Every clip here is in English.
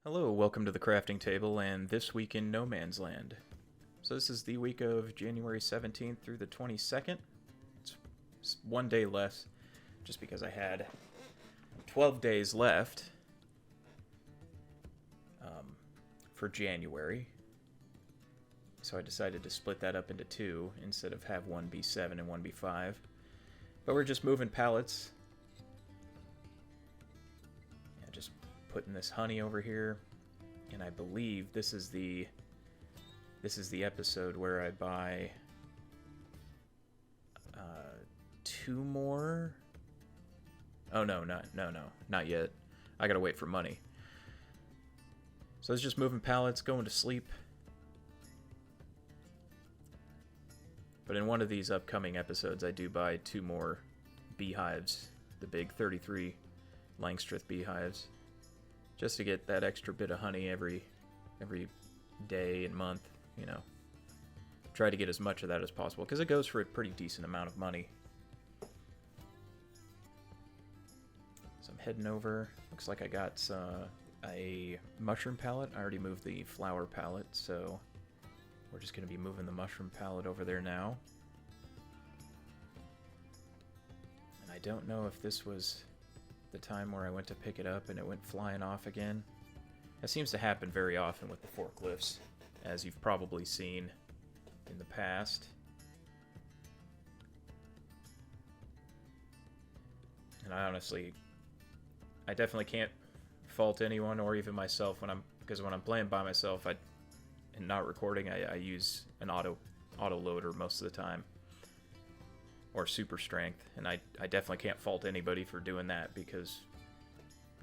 Hello, welcome to the crafting table and this week in No Man's Land. So this is the week of January 17th through the 22nd. It's one day less, just because I had 12 days left for January. So I decided to split that up into two instead of have one be 7 and one be 5. But we're just moving pallets. Just putting this honey over here, and I believe this is the episode where I buy two more. Oh no, not yet. I gotta wait for money. So it's just moving pallets, going to sleep. But in one of these upcoming episodes, I do buy two more beehives, the big 33 Langstreth beehives, just to get that extra bit of honey every day and month, you know. Try to get as much of that as possible, because it goes for a pretty decent amount of money. So I'm heading over. Looks like I got a mushroom pallet. I already moved the flower pallet, so we're just going to be moving the mushroom pallet over there now. And I don't know if this was the time where I went to pick it up and it went flying off again. That seems to happen very often with the forklifts, as you've probably seen in the past. And I definitely can't fault anyone or even myself because when I'm playing by myself and not recording, I use an auto loader most of the time, or super strength, and I definitely can't fault anybody for doing that, because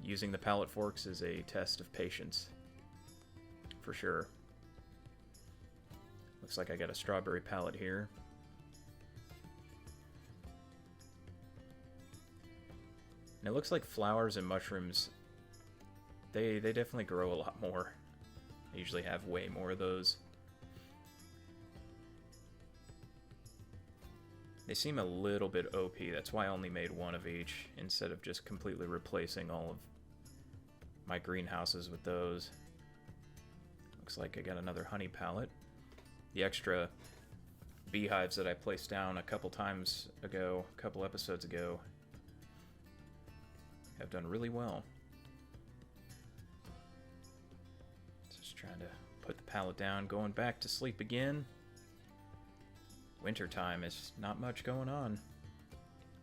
using the pallet forks is a test of patience, for sure. Looks like I got a strawberry pallet here. And it looks like flowers and mushrooms, they definitely grow a lot more. I usually have way more of those. They seem a little bit OP, that's why I only made one of each, instead of just completely replacing all of my greenhouses with those. Looks like I got another honey pallet. The extra beehives that I placed down a couple episodes ago, have done really well. Just trying to put the pallet down, going back to sleep again. Wintertime is not much going on.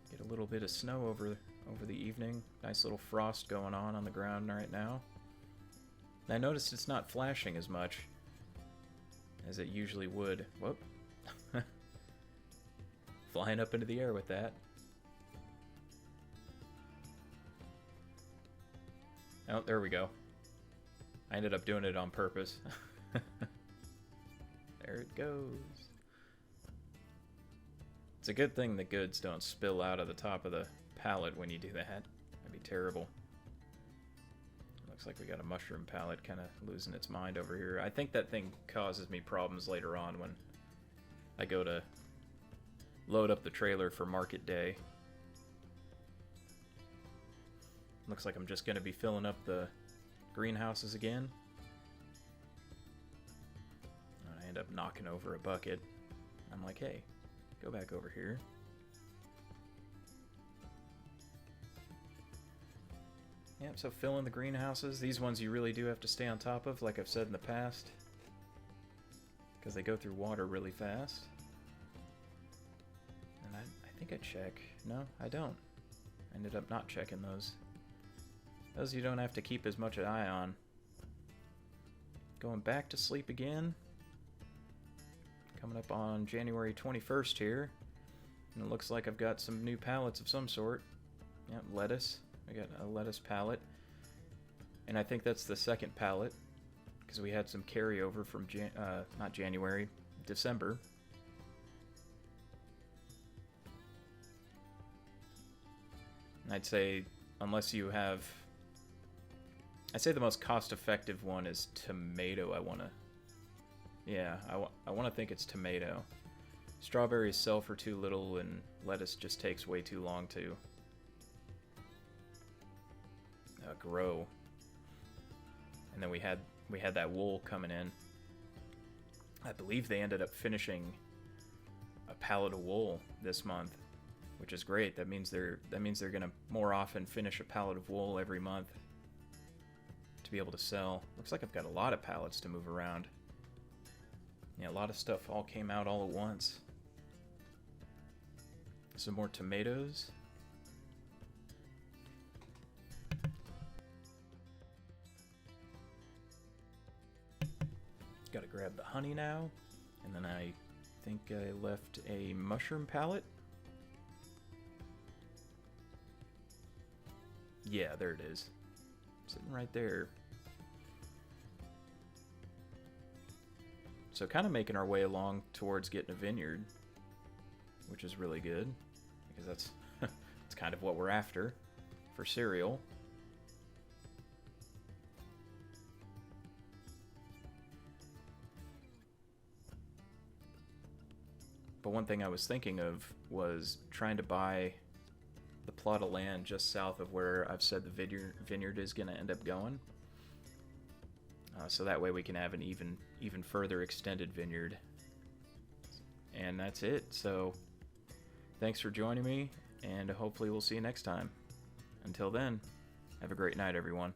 Get a little bit of snow over the evening. Nice little frost going on the ground right now. And I noticed it's not flashing as much as it usually would. Whoop. Flying up into the air with that. Oh, there we go. I ended up doing it on purpose. There it goes. It's a good thing the goods don't spill out of the top of the pallet when you do that. That'd be terrible. Looks like we got a mushroom pallet kind of losing its mind over here. I think that thing causes me problems later on when I go to load up the trailer for market day. Looks like I'm just going to be filling up the greenhouses again. And I end up knocking over a bucket. I'm like, hey, go back over here. Yep, so fill in the greenhouses. These ones you really do have to stay on top of, like I've said in the past, because they go through water really fast. And I think I check. No, I don't. I ended up not checking those. Those you don't have to keep as much an eye on. Going back to sleep again. Coming up on January 21st here. And it looks like I've got some new pallets of some sort. Yep, lettuce. I got a lettuce pallet. And I think that's the second pallet, because we had some carryover from not January, December. And I'd say, unless you have... I'd say the most cost-effective one is tomato, I want to think it's tomato. Strawberries sell for too little, and lettuce just takes way too long to grow. And then we had that wool coming in. I believe they ended up finishing a pallet of wool this month, which is great. That means they're gonna more often finish a pallet of wool every month to be able to sell. Looks like I've got a lot of pallets to move around. Yeah, a lot of stuff all came out all at once. Some more tomatoes. Gotta grab the honey now. And then I think I left a mushroom pallet. Yeah, there it is. Sitting right there. So kind of making our way along towards getting a vineyard, which is really good, because that's kind of what we're after for cereal. But one thing I was thinking of was trying to buy the plot of land just south of where I've said the vineyard is going to end up going. So that way we can have an even further extended vineyard. And that's it. So thanks for joining me, and hopefully we'll see you next time. Until then, have a great night, everyone.